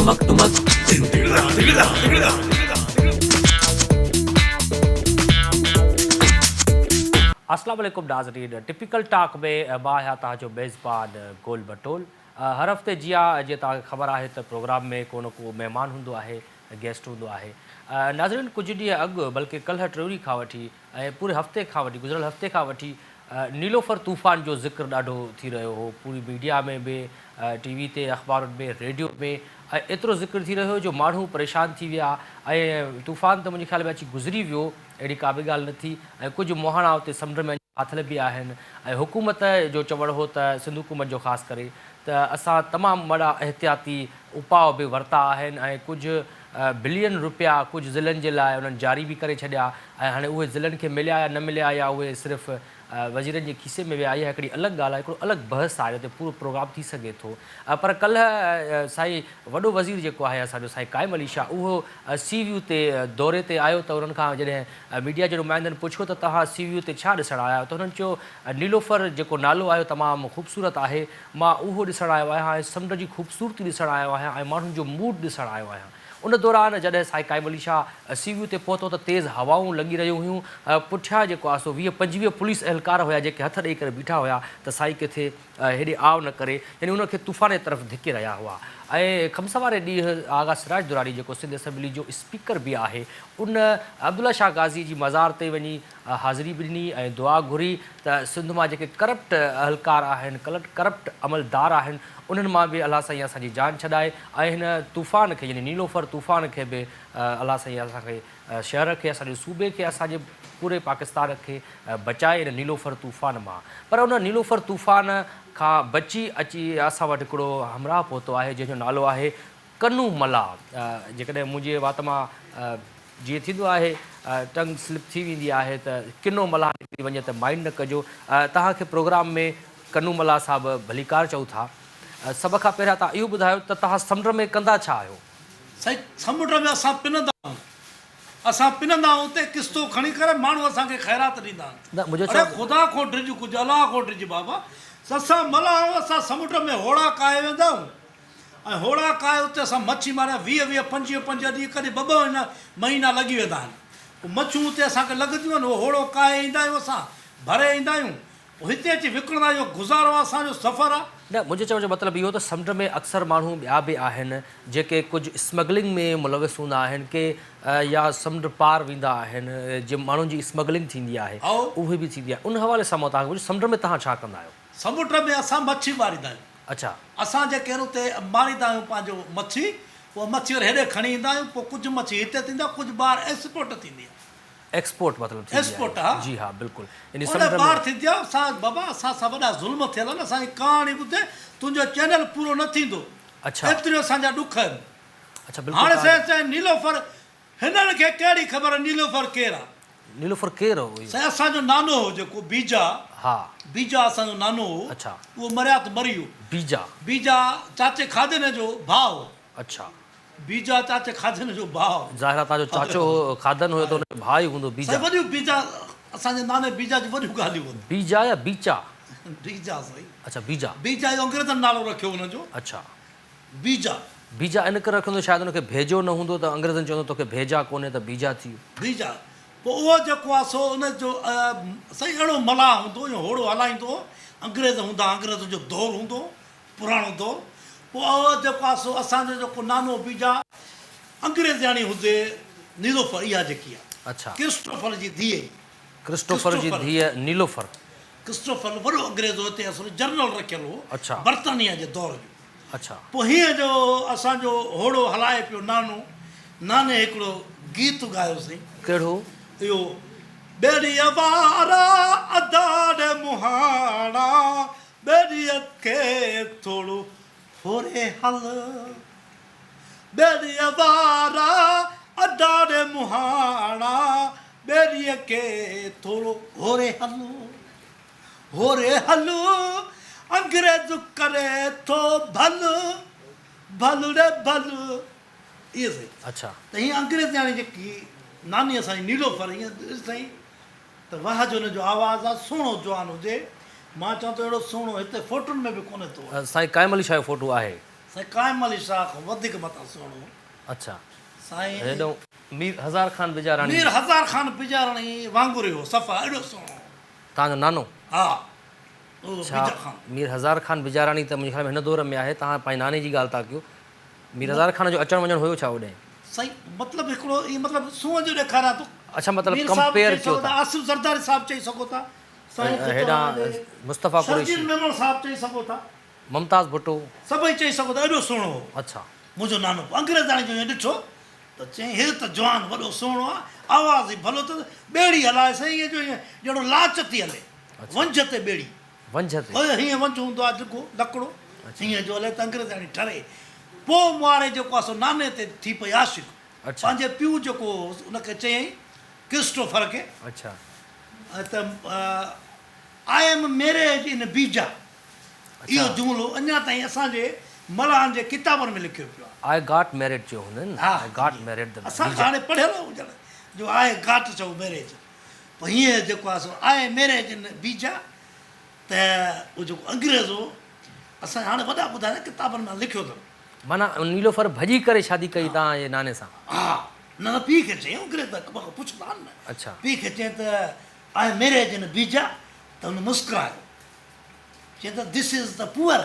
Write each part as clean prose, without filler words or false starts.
टुमक टुमक अस्सलाम वालेकुम नाज़रीन। टिपिकल टॉक में मां आहियां तव्हांजो मेज़बान गोल बटोल। हर हफ़्ते जीअं तव्हांखे ख़बर आहे त प्रोग्राम में को न को महिमान हूंदो आहे, गेस्ट हूंदो आहे। नाज़रीन, कुझु ॾींहं अॻु बल्कि कल्ह टियों खां वठी ऐं पूरे हफ़्ते खां वठी गुज़िरियल हफ़्ते खां वठी नीलोफर तूफ़ान जो ज़िक्र ॾाढो थी रहियो हो। पूरी मीडिया में बि, टीवी ते, अख़बारुनि में, रेडियो में एतिरो ज़िक्र थी रहियो हो जो माण्हू परेशान थी विया। ऐं तूफ़ान त मुंहिंजे ख़्याल में अची गुज़री वियो, अहिड़ी का बि ॻाल्हि न थी। ऐं कुझु मोहाणा उते समुंड में फाथल बि आहिनि। ऐं हुकूमत जो चवणु हो त सिंध हुकूमत जो ख़ासि करे त असां तमामु वॾा एहतियाती उपाउ बि वरिता आहिनि ऐं कुझु बिलियन रुपया कुझु ज़िलनि जे लाइ उन्हनि जारी बि करे छॾिया। ऐं हाणे उहे ज़िलनि खे मिलिया या न मिलिया, या उहे सिर्फ़ु वज़ीरनि जे खीसे में विया, इहा हिकिड़ी अलॻि ॻाल्हि आहे, हिकिड़ो अलॻि बहस आहे, ते पूरो प्रोग्राम थी सघे थो। पर कल्ह साईं वॾो वज़ीर जेको आहे असांजो साईं क़ाइम अली शाह, उहो सी व्यू ते दौरे ते आयो त उन्हनि खां जॾहिं मीडिया जे नुमाइंदनि पुछियो त तव्हां सी व्यू ते छा ॾिसणु आया, त हुननि चयो नीलोफर जेको नालो आयो तमामु ख़ूबसूरत आहे, मां उहो ॾिसणु आयो आहियां ऐं समुंड जी ख़ूबसूरती ॾिसणु आयो आहियां ऐं माण्हुनि जो मूड ॾिसणु आयो आहियां। उन दौरान जॾहिं साईं क़ाइम अली शाह सी व्यू ते पहुतो त तेज़ हवाऊं लॻी रहियूं हुयूं। पुठियां जेको आहे सो 20-25 पुलिस एहलकार हुया जेके हथ ॾेई करे बीठा हुया त साईं किथे हेॾे आव न करे, यानी उनखे तूफ़ान जे तरफ़ धिके रहिया हुआ। ऐं खमस वारे ॾींहुं आगा सिराज दुरानी जेको सिंध असेंबली जो स्पीकर बि आहे, उन अब्दुल्ला शाह गाज़ी जी मज़ार ते वञी हाज़िरी बि ॾिनी ऐं दुआ घुरी त सिंध मां जेके करप्ट अहलकार आहिनि, करप्ट अमलदार आहिनि, उन्हनि मां बि अलाह साईं असांजी जान छॾाए ऐं हिन तूफ़ान खे, यानी नीलोफर तूफ़ान खे बि अलाह साईं असांखे शहर खे, असांजे सूबे खे, असांजे पूरे पाकिस्तान खे बचाए हिन नीलोफर तूफ़ान मां। पर उन नीलोफर तूफ़ान खां बची अची असां वटि हिकिड़ो हमराह पहुतो आहे जंहिंजो नालो आहे कन्नू मला। जेकॾहिं मुंहिंजे वात मां जीअं थींदो आहे टंग स्लिप थी वेंदी आहे त किनो मला निकिरी वञे त माइंड न कजो। तव्हांखे प्रोग्राम में कन्नू मला साहिबु भलीकार चऊं था। सभ खां पहिरियां तव्हां इहो ॿुधायो त तव्हां समुंड में कंदा छा आहियो? साईं, समुंड में असां पिनंदा आहियूं, उते किस्तो खणी करे माण्हू असांखे ख़ैरात ॾींदा आहिनि। अरे ख़ुदा खां ड्रिज कुझु अलाह खां ड्रिज बाबा। असां मला आहियूं, असां समुंड में होड़ा काए वेंदा आहियूं ऐं होड़ा काए उते असां मच्छी मारिया 20-25 ॾींहं, कॾहिं 2 महीना लॻी वेंदा आहिनि। पोइ मच्छियूं उते असांखे लॻंदियूं आहिनि, उहो होड़ो काए ईंदा आहियूं, असां भरे ईंदा आहियूं, पोइ हिते अची विकिणंदा आहियूं। गुज़ारो आहे असांजो सफ़र आहे। न, मुंहिंजे चवण जो मतिलबु इहो त समुंड में अक्सर माण्हू ॿिया बि आहिनि जेके कुझु स्मगलिंग में मुलविस हूंदा आहिनि, के या समुंड पार वेंदा आहिनि, जे माण्हुनि जी स्मगलिंग थींदी आहे उहे बि थींदी आहे। उन हवाले सां मां तव्हांखे पुछो, समुंड में तव्हां छा कंदा आहियो? समुंड में असां मच्छी मारींदा आहियूं। अच्छा। असां जेके उते मारींदा आहियूं पंहिंजो मच्छी, उहा मच्छी वरी हेॾे खणी ईंदा आहियूं। पोइ कुझु मच्छी हिते थींदी आहे, कुझु ॿाहिरि एक्सपोर्ट थींदी आहे। एक्सपोर्ट मतिलबु एक्सपोर्ट, हा जी हा, बिल्कुलु। ॿाहिरि थींदी आहे। असां बाबा असां सां वॾा ज़ुल्म थियल आहिनि। असांजी कहाणी ॿुधे तुंहिंजो चैनल पूरो न थींदो। अच्छा। एतिरियूं असांजा ॾुख आहिनि। अच्छा, हाणे साईं नीलोफर, हिननि खे कहिड़ी ख़बर आहे नीलोफर केरु आहे? नीलोफर केरु हो? साईं, असांजो नानो हो जेको बीजा। हा, बीजा असांजो नानो हो। अच्छा। उहो मरिया त मरी वियो। बीजा चाचे खादिन जो भाउ। अच्छा। बीजा चाचे खादिन जो भाउ। ज़ाहिर आहे तव्हांजो चाचो खादन हुयो त हुनजो भाउ ई हूंदो बीजा। वॾियूं बीजा, असांजे नाने बीजा जी वॾियूं ॻाल्हियूं आहिनि। बीजा या बीचा? बीजा साईं। अच्छा, बीजा। बीजा जो अंग्रेज़नि नालो रखियो हुनजो। अच्छा। बीजा। बीजा इन करे रखंदो शायदि हुनखे भेजो न हूंदो त अंग्रेज़नि चवंदो तोखे भेजा कोन्हे त बीजा थी वियो। बीजा। पोइ उहो जेको आहे सो उनजो साईं अहिड़ो मला हूंदो, या होड़ो हलाईंदो। अंग्रेज़ हूंदा, अंग्रेज़ जो दौरु हूंदो, पुराणो दौरु। पोइ उहो जेको आहे सो असांजो जेको नानो बीजा अंग्रेज़ाणी हुजे नीलोफर, इहा जेकी आहे। अच्छा। क्रिस्टोफर जी धीअ। क्रिस्टोफर जी धीअ नीलोफर। क्रिस्टोफर वॾो अंग्रेज़ हो, हिते असुल जनरल रखियलु हो। अच्छा। बर्तानिया जे दौर जो। अच्छा। पोइ हीअं जो असांजो होड़ो हलाए पियो नानो, नाने हिकिड़ो गीत ॻायोसीं। कहिड़ो? इहो ॿेड़ीअ वारा अदाड़ मुहाणा, ॿेड़ीअ खे थोरो होरे हल, ॿेड़ीअ वारा अदाड़ मुहाणा, ॿेड़ीअ खे थोरो होरे हलो, होरे हलो, अंग्रेज़ करे थो भल, भल रे भल। इहे साईं। अच्छा। त हीअं अंग्रेज़ाणी जेकी नानी असांजी नीलोफर, हीअं ॾिस साईं त वाह जो हुनजो आवाज़ु आहे, सुहिणो जवान हुजे। मां चवां थो अहिड़ो सुहिणो हिते फ़ोटुनि में बि कोन्हे थो। साईं क़ाइम अली शाह जो फ़ोटो आहे? साईं कायम अली शाह खां वधीक मथां सुहिणो अच्छा साईं हेॾो मीर हज़ार ख़ान बिजाराणी मीर हज़ार ख़ान बिजाराणी वांगुरु हुयो सफ़ा एॾो सुहिणो तव्हांजो नानो हा उहो छा बीजा ख़ान मीर हज़ार ख़ान बिजाराणी त मुंहिंजे ख़्याल में हिन दौर में आहे तव्हां पंहिंजे नाने जी ॻाल्हि था कयो मीर हज़ार ख़ान जो अचणु वञणु हुयो छा होॾे साईं मतिलबु हिकिड़ो इहो मतिलबु सूंहं जो ॾेखारियां थो अच्छा मतिलबु मीर साहब कंपेयर चई कयो सघो था था आसिफ ज़रदारी साहब चई सघो था साईं हेॾां मुस्तफ़ा शर्जील कुरैशी मेमन साहब चई सघो था मुमताज़ भुट्टो सभई चई सघो था एॾो सुहिणो हो अच्छा मुंहिंजो नानो अंग्रेज़ाणी जो ईअं ॾिठो त चई हे त जवान वॾो सुहिणो आहे आवाज़ ई भलो अथसि ॿेड़ी हलाए साईं ईअं जो ईअं ॼणो लाच थी हले वंझ ते ॿेड़ी वंझ ते हीअं वंझ हूंदो आहे जेको लकिड़ो हीअं जो हले त अंग्रेज़ाणी ठरे पोइ मुआरे जेको आहे सो नाने ते थी पई आशिक़ अच्छा पंहिंजे पीउ जेको उनखे चयईं क्रिस्टोफर खे अच्छा त आई एम मैरिज इन बीजा इहो जुमिलो अञा ताईं असांजे मलाहनि जे किताबनि में लिखियो पियो आहे आई गॉट मैरिड चयो हूंदनि हा आई गॉट मैरिड द असां हाणे पढ़ियल हुजणु जो आहे घाट चओ मैरिज पोइ हीअं जेको आहे सो आहे मैरिज इन बीजा त उहो जेको अंग्रेज़ हो असां हाणे वॾा ॿुधायो किताबनि में लिखियो अथव माना नीलोफर भॼी करे शादी कई तव्हांजे नाने सां हा न न पीउ खे चयईं अंग्रेज़ त पुछंदा आहिनि न अच्छा पीउ खे चयईं त आहे मैरिज इन बीजा त हुन मुस्कुरायो चयईं त दिस इज़ द पुअर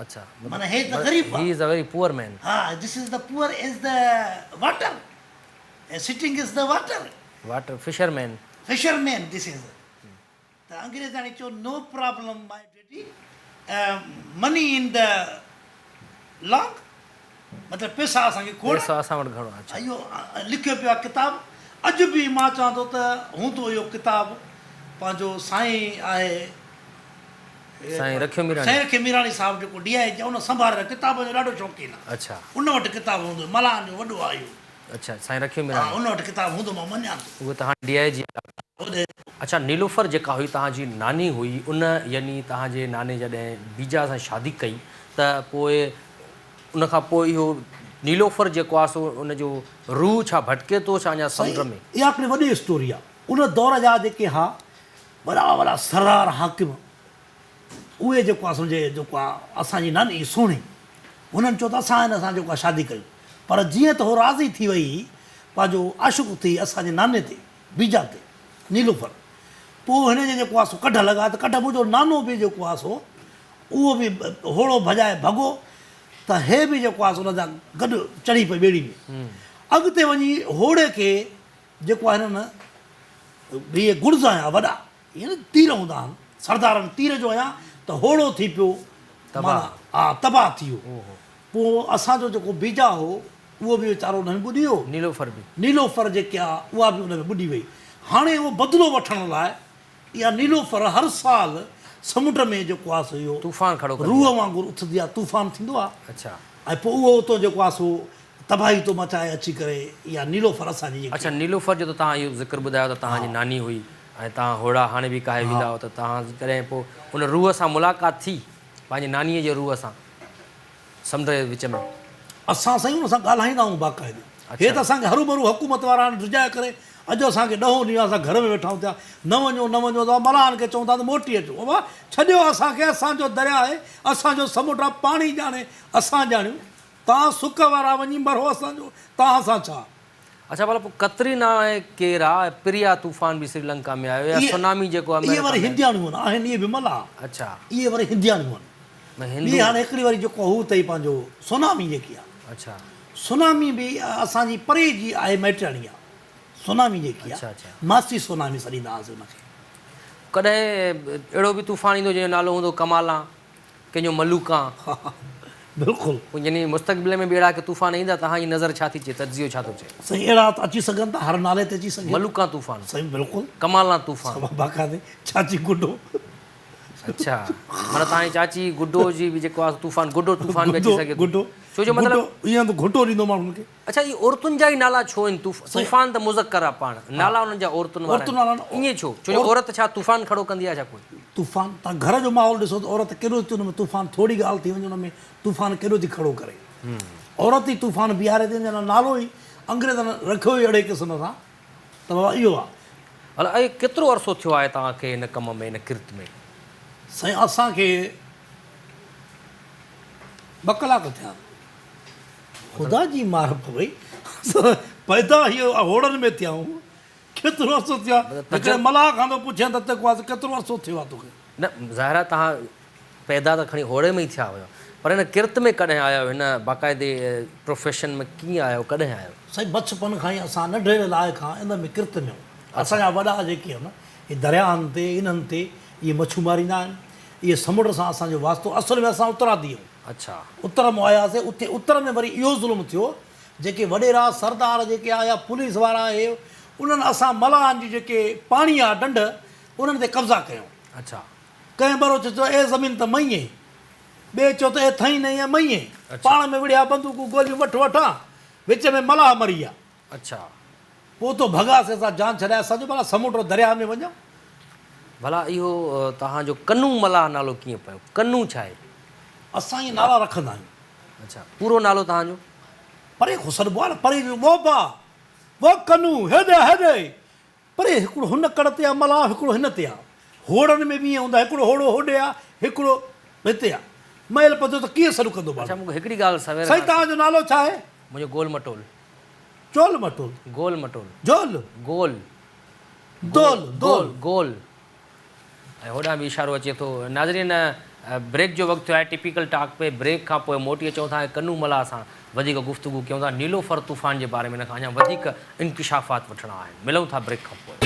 अच्छा माना हे त ग़रीब he is a very poor man हा this is the poor is the water sitting is the water water fisherman fisherman this is त अंग्रेज़ाणी चयो no problem my daddy money in the long मतिलबु पैसा असांखे खोड़ पैसा असां वटि घणो आहे अच्छा इहो लिखियो पियो आहे किताबु अॼु बि मां चवां थो त हूंदो इहो किताबु पंहिंजो साईं आहे साईं रखियो मीराणी साईं रखे मीराणी साहिबु जेको DI उन संभाले किताब जो ॾाढो शौक़ीन आहे अच्छा उन वटि किताबु हूंदो मलाहन जो वॾो आहे इहो अच्छा साईं रखियो हा मीराणी उन वटि किताबु हूंदो मां मञां थो उहो त हाणे DI जी होॾे अच्छा नीलोफर जेका हुई तव्हांजी नानी हुई उन यानी तव्हांजे नाने जॾहिं बीजा सां शादी कई त पोइ उनखां पोइ इहो नीलोफर जेको आहे सो उनजो रूह छा भटके थो छा अञा समुंड में इहा हिकिड़ी वॾी स्टोरी आहे उन दौर जा जेके हा वॾा वॾा सरदार हाकिम उहे जेको आहे सम्झे जेको आहे असांजी नानी सुहिणी हुननि चयो त असां हिन सां जेको आहे शादी कयूं पर जीअं त उहो राज़ी थी वई पंहिंजो आशिक़ु थी असांजे नाने ते बीजा ते नीलोफर पोइ हिन जो जेको आहे सो कढ लॻा त कढ मुंहिंजो नानो बि जेको आहे सो उहो बि होड़ो भॼाए भॻो त हे बि जेको आहे सो हुन सां गॾु चढ़ी पई ॿेड़ी में अॻिते वञी होड़े खे जेको आहे हिननि इहे गुर्ज़ आया वॾा इहे न तीर हूंदा आहिनि सरदारनि तीर जो आया त होड़ो थी पियो माना हा तबाह थी वियो पोइ असांजो जेको बीजा हो उहो बि वीचारो हुननि ॿुधी वियो नीलोफर बि नीलोफर जेके आहे उहा बि हुन में ॿुॾी वई हाणे उहो बदिलो वठण लाइ इहा नीलोफर हर साल समुंड में जेको आहे सो इहो तूफ़ान खड़ो करे रूह वांगुरु उथंदी आहे तूफ़ान थींदो आहे अच्छा ऐं पोइ उहो उतो जेको आहे सो तबाही थो मचाए अची करे इहा नीलोफर असांजी जेकी अच्छा नीलोफर जो त तव्हां इहो ज़िक्र ॿुधायो त तव्हांजी नानी हुई ऐं तव्हां होड़ा हाणे बि काहे वेंदा हुआ त तव्हां कॾहिं पोइ उन रूह सां मुलाक़ात थी पंहिंजी नानीअ जे रूह सां समुंड जे विच में असां साईं हुन सां ॻाल्हाईंदा आहियूं बाक़ाइदे हे त असांखे हरू हुकूमत वारा रिझाए करे अॼु असांखे ॾहों ॾींहुं असां घर में वेठा आहियूं न वञो त मलाहन खे चऊं था त मोटी अचो बाबा छॾियो असांखे असांजो दरिया आहे असांजो समुंड आहे पाणी ॼाणे असां ॼाणियूं तव्हां सुख वारा वञी मरो असांजो तव्हां सां छा अच्छा भला पोइ कतरीना ऐं केरु आहे प्रिया तूफ़ान बि श्रीलंका में आयो या सुनामी जेको आहे इहे वरी हिंदियाणियूं आहिनि इहे बि मलाह अच्छा इहे वरी हिंदियाणियूं आहिनि ॿी हाणे हिकिड़ी वरी जेको हू अथई पंहिंजो सुनामी जेकी आहे अच्छा सुनामी बि असांजी परे जी आहे मैटाणी आहे सुनामी जेकी अच्छा आहे अच्छा मासी सुनामी सॾींदा हुआसीं हुनखे कॾहिं अहिड़ो बि तूफ़ान ईंदो जंहिंजो नालो हूंदो कमाला कंहिंजो मलूका बिल्कुलु पोइ यानी मुस्तक़बिल में बि अहिड़ा की तूफ़ान ईंदा तव्हांजी नज़र छा थी चए तजियो छा थो चए साईं अहिड़ा त अची सघनि था हर नाले ते अची सघे मलूका तूफ़ान साईं बिल्कुलु कमाला तूफ़ान बाक़ाइदे चाची गुड्डो अच्छा माना तव्हांजी चाची गुड्डो जी बि जेको आहे तूफ़ान गुड्डो तूफ़ान में अची सघे गुड्डो छो जो मतिलबु ईअं त घुटो ॾींदो माण्हुनि खे अच्छा इहे औरतुनि जा ई नाला छो आहिनि तूफ़ान त मुज़क्कर आहे पाण नाला हुननि जा औरतुनि वारा ईअं छो छो जो औरत छा तूफ़ान खड़ो कंदी आहे छा कोई तूफ़ान तव्हां घर जो माहौल ॾिसो त औरत केॾो थी हुन में तूफ़ान थोरी ॻाल्हि थी वञे हुन में तूफ़ान केॾो थी खड़ो करे औरत ई तूफ़ान बीहारे थी वञे नालो ई अंग्रेज़नि रखियो ई अहिड़े क़िस्म सां त बाबा इहो आहे हलो ऐं केतिरो अरसो थियो आहे तव्हांखे हिन कम में हिन किर्त में साईं असांखे 2 कलाक थिया ख़ुदा जी मारफ भई पैदा हीअ होड़नि में थिया आहियूं केतिरो अर्सो थियो आहे हिकिड़े मलाह खां थो पुछे त केतिरो अर्सो थियो आहे तोखे न ज़ाहिर आहे तव्हां पैदा त खणी होड़े में ई थिया हुया पर हिन किर्त में कॾहिं आहियो हिन बाक़ाइदे प्रोफेशन में कीअं आहियो कॾहिं आहियो साईं बचपन खां ई असां नंढे लाइ खां इन में किर्त में असांजा वॾा जेके आहिनि इहे दरियाहनि ते इन्हनि ते इहे मच्छू मारींदा आहिनि इहे समुंड सां असांजो वास्तो असुल में असां उतरादी आहियूं अच्छा उत्तर में आयासीं उते उत्तर में वरी इहो ज़ुल्म थियो जेके वॾेरा सरदार जेके आया पुलिस वारा आहे उन्हनि असां मलाहनि जी जेके पाणी आहे ढंढ उन्हनि ते कब्ज़ा कयूं अच्छा कंहिं बरो चयो ए ज़मीन त मई आहे ॿिए चयो त ए थई नहीं आहे मई आहे पाण में विड़िया बंदूकूं गोलियूं वठा विच में मलाह मरी विया अच्छा पोइ तो भॻासीं असां जान छॾाए सॼो भला समुंड दरिया में वञूं भला इहो तव्हांजो कन्नू मलाह नालो कीअं पियो कन्नू छा आहे असां इहे नाला रखंदा आहियूं अच्छा पूरो नालो तव्हांजो परे खां सॾिबो आहे न परे बोबा वो कन्नू हेॾे हेॾे परे हिकिड़ो हुन कड़ ते आहे मलाह हिकिड़ो हिन ते आहे होड़नि में बि ईअं हूंदा हिकिड़ो होड़ो होॾे आहे हिकिड़ो हिते आहे महिल पतो त कीअं सॾु कंदो अच्छा मूंखे हिकिड़ी ॻाल्हि सवेर साईं तव्हांजो नालो छा आहे मुंहिंजो गोल मटोल चोल मटोल गोल मटोल जोल गोल दोल दोल गोल ऐं होॾां बि इशारो अचे थो नाज़रीन ब्रेक जो वक़्तु आहे टिपिकल टॉक पे ब्रेक खां पोइ मोटी अचूं था ऐं कन्नू मलाह सां वधीक गुफ़्तगू कयूं था नीलोफर तूफ़ान जे बारे में हिन खां अञा वधीक इंकिशाफ़ात वठणा आहिनि मिलूं था ब्रेक खां पोइ